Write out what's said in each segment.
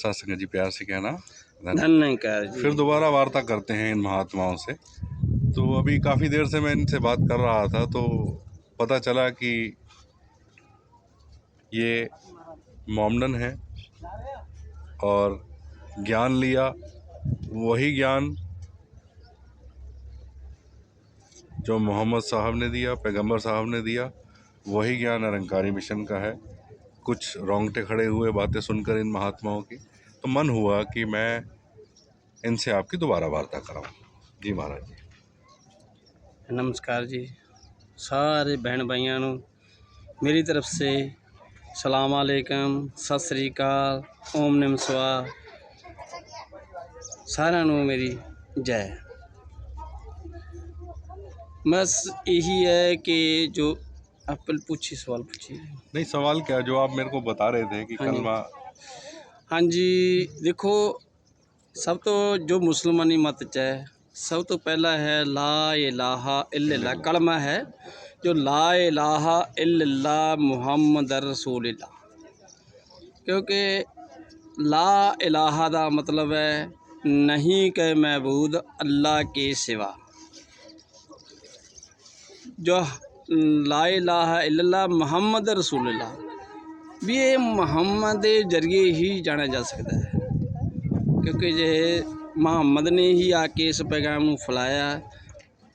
सत्संग जी प्यार से कहना। धन्यकार जी। फिर दोबारा वार्ता करते हैं इन महात्माओं से। तो अभी काफ़ी देर से मैं इनसे बात कर रहा था तो पता चला कि ये मोमडन है और ज्ञान लिया, वही ज्ञान जो मोहम्मद साहब ने दिया, पैगंबर साहब ने दिया, वही ज्ञान निरंकारी मिशन का है। कुछ रोंगटे खड़े हुए बातें सुनकर इन महात्माओं की, तो मन हुआ कि मैं इनसे आपकी दोबारा वार्ता कराऊं। जी महाराज जी। नमस्कार जी। सारे बहन भाइयों ਨੂੰ मेरी तरफ से सलाम अलैकुम, सत श्री अकाल, ओम नमः शिवाय। साਰਿਆਂ ਨੂੰ मेरी जय। बस यही है कि जो आप पूछिए, सवाल पूछिए। नहीं, सवाल क्या, जो आप मेरे को बता रहे थे कि हाँ जी। कलमा। हाँ जी, देखो सब तो जो मुसलमानी मत च है, सब तो पहला है ला इलाहा इल्लल्लाह, कलमा है जो ला इलाहा इल्लल्लाह मुहम्मद रसूलुल्लाह। क्योंकि ला इलाहा दा मतलब है नहीं के महबूद अल्लाह के सिवा। जो ला इलाहा इल्लल्लाह मुहम्मद रसूलुल्लाह भी ये मुहम्मद के जरिए ही जाना जा सकता है। क्योंकि जे मुहम्मद ने ही आके इस पैगाम को फैलाया,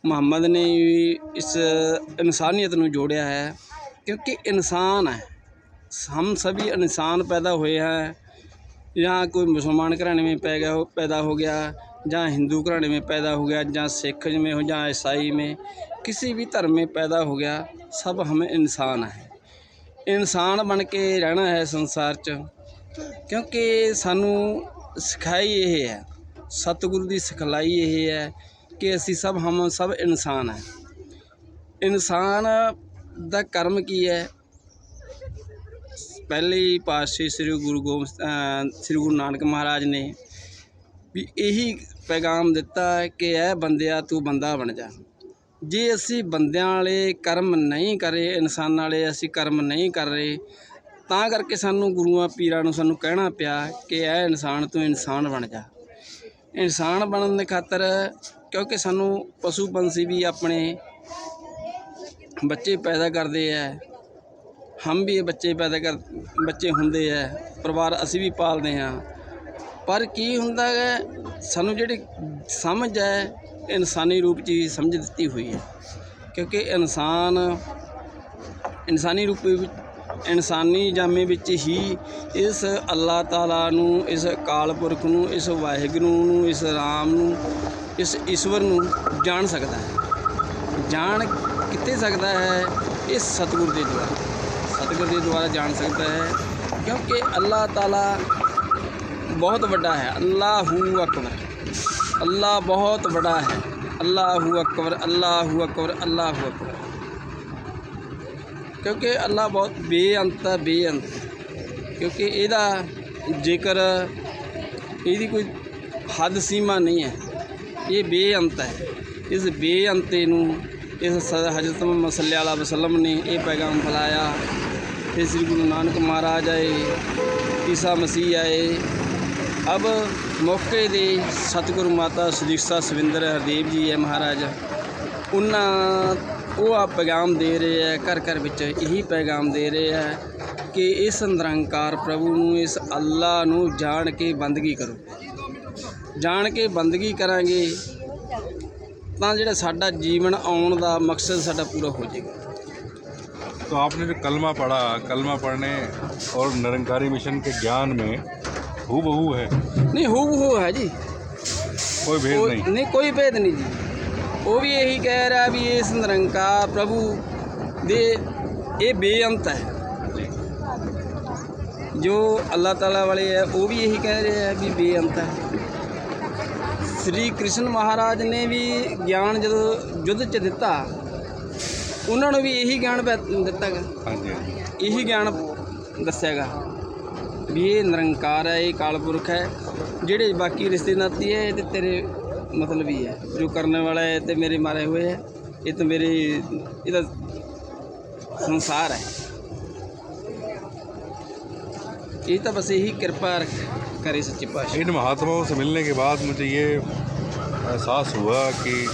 मुहम्मद ने ही इस इंसानियत को जोड़िया है। क्योंकि इंसान है, हम सभी इंसान पैदा हुए हैं। या कोई मुसलमान घराने में पैदा हो गया, जहाँ हिंदू घराने में पैदा हो गया, जहाँ सिख में हो, जहाँ ईसाई में, किसी भी धर्म में पैदा हो गया, सब हम इंसान हैं। इंसान बन के रहना है संसार च। क्योंकि सानू सिखाई ये है, सतगुरु की सिखलाई ये है कि असी हम सब इंसान हैं। इंसान दा कर्म की है, पहले ही पातशाही श्री गुरु नानक महाराज ने भी यही पैगाम दिता है कि ऐ बंदिया तू बंदा बन जा। जे असी बंदियां वाले कर्म नहीं करे, इंसान वाले असी कर्म नहीं कर रहे, ਤਾਂ करके सानू गुरुआं पीरां नूं सानू कहना पिया कि ऐ इंसान तू इंसान बन जा। इंसान बनने की खातर क्योंकि सानू पशु पंछी भी अपने बच्चे पैदा करते हैं, हम भी बच्चे होंदे है, परिवार असी भी पालते हैं। पर की हुंदा है, सानू जिहड़ी समझ है इंसानी रूप च ही समझ दी हुई है। क्योंकि इंसान इंसानी रूप इंसानी जामे विच ही इस अल्लाह ताला नूं, इस अकाल पुरख नूं, इस वाहिगुरू नूं, इस राम नूं, इस ईश्वर नूं जान सकता है। जान कित्थे सकता है? इस सतगुरु के द्वारा, सतगुरु के द्वारा जान सकता है। क्योंकि अल्लाह ताला बहुत बड़ा है। अल्लाहू अकबर, अल्लाह बहुत बड़ा है। अल्लाहू अकबर, अल्लाहू अकबर, अल्लाहू अकबर। क्योंकि अल्लाह बहुत बेअंत है, बेअंत। क्योंकि इहदा जिक्र इहदी कोई हद सीमा नहीं है, ये बेअंत है। इस बेअंते नूं इस हज़रत मुहम्मद सल्लल्लाहु अलैहि वसल्लम ने यह पैगाम फैलाया। फिर श्री गुरु नानक महाराज आए, ईसा मसीह आए। अब मौके दे सतगुरु माता सुदीक्षा सविंदर हरदेव जी है महाराज, उन्होंने वो आप पैगाम दे रहे हैं, घर घर विच यही पैगाम दे रहे हैं कि इस निरंकार प्रभु नूं, इस अल्लाह नूं जान के बंदगी करो। जान के बंदगी करांगे तां जिहड़ा साडा जीवन आउण दा मकसद साडा पूरा हो जाएगा। तो आपने जो कलमा पढ़ा, कलमा पढ़ने और निरंकारी मिशन के ज्ञान में हूबहू है? नहीं, हूबहू है जी, कोई भेद नहीं, कोई भेद नहीं जी। वो भी यही कह रहा भी इस निरंकार प्रभु दे ये बेअंत है। जो अल्लाह ताला वाले है वो भी यही कह रहे हैं भी बेअंत है। श्री कृष्ण महाराज ने भी ज्ञान जो युद्ध च दिता, उन्होंने भी यही ज्ञान दिता गा, यही ज्ञान दस्यागा भी ये निरंकार है, ये काल पुरख है। जेड़े बाकी रिश्ते नाती है ये तेरे मतलब ही है, जो करने वाला है तो मेरे मारे हुए है, ये तो मेरे इधर संसार है। ये तो बस यही कृपा करे सच्ची पातशाह। इन महात्माओं से मिलने के बाद मुझे ये एहसास हुआ कि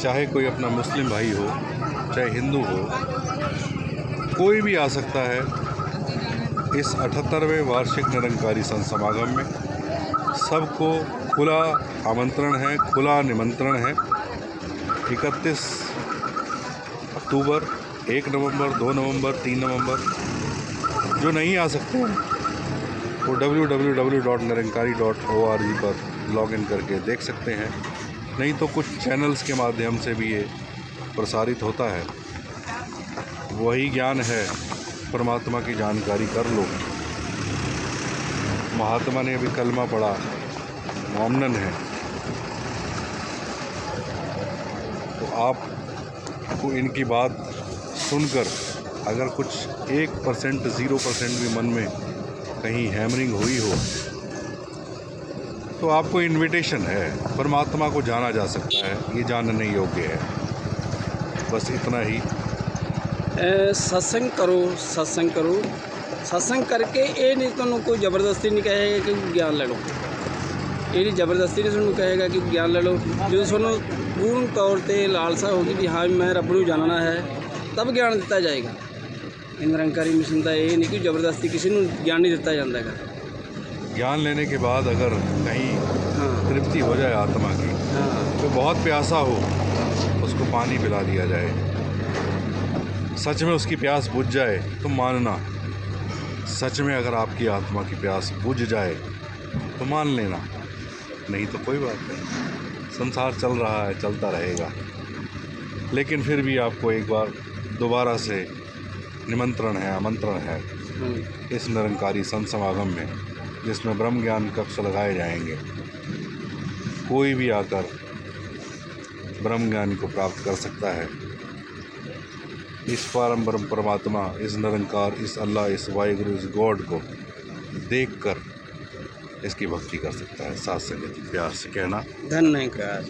चाहे कोई अपना मुस्लिम भाई हो, चाहे हिंदू हो, कोई भी आ सकता है इस 78वें वार्षिक निरंकारी संत समागम में। सबको खुला आमंत्रण है, खुला निमंत्रण है। 31 अक्टूबर, 1 नवंबर, 2 नवंबर, 3 नवंबर। जो नहीं आ सकते हैं वो www.nirankari.org पर लॉगिन करके देख सकते हैं। नहीं तो कुछ चैनल्स के माध्यम से भी ये प्रसारित होता है। वही ज्ञान है, परमात्मा की जानकारी कर लो। महात्मा ने अभी कलमा पढ़ा, मोमनन है, तो आपको इनकी बात सुनकर अगर कुछ 1%, 0% भी मन में कहीं हैमरिंग हुई हो तो आपको इनविटेशन है, परमात्मा को जाना जा सकता है, ये जानने योग्य है। बस इतना ही। सत्संग करो, सत्संग करो, सत्संग करके ये नहीं तुहानू कोई ज़बरदस्ती नहीं कहेगा कि ज्ञान ले लो। ये नहीं ज़बरदस्ती नहीं तुहानू कहेगा कि ज्ञान ले लो। जो तुहानू पूर्ण तौर पर लालसा होगी कि हाँ मैं रब नूं जानना है, तब ज्ञान दिता जाएगा। निरंकारी मिशन का ये नहीं कि ज़बरदस्ती किसी को ज्ञान नहीं दिता जाता है। ज्ञान लेने के बाद अगर कहीं हाँ तृप्ति हो जाए आत्मा की, हाँ तो बहुत प्यासा हो उसको पानी पिला दिया जाए। सच में उसकी प्यास बुझ जाए तो मानना, सच में अगर आपकी आत्मा की प्यास बुझ जाए तो मान लेना, नहीं तो कोई बात नहीं। संसार चल रहा है, चलता रहेगा। लेकिन फिर भी आपको एक बार दोबारा से निमंत्रण है, आमंत्रण है इस निरंकारी संत समागम में, जिसमें ब्रह्म ज्ञान कक्ष लगाए जाएंगे। कोई भी आकर ब्रह्म ज्ञान को प्राप्त कर सकता है। इस परम ब्रह्म परमात्मा, इस निरंकार, इस अल्लाह, इस वाहिगुरु, इस गॉड को देखकर इसकी भक्ति कर सकता है। साथ संगत प्यार से कहना धन्यवाद।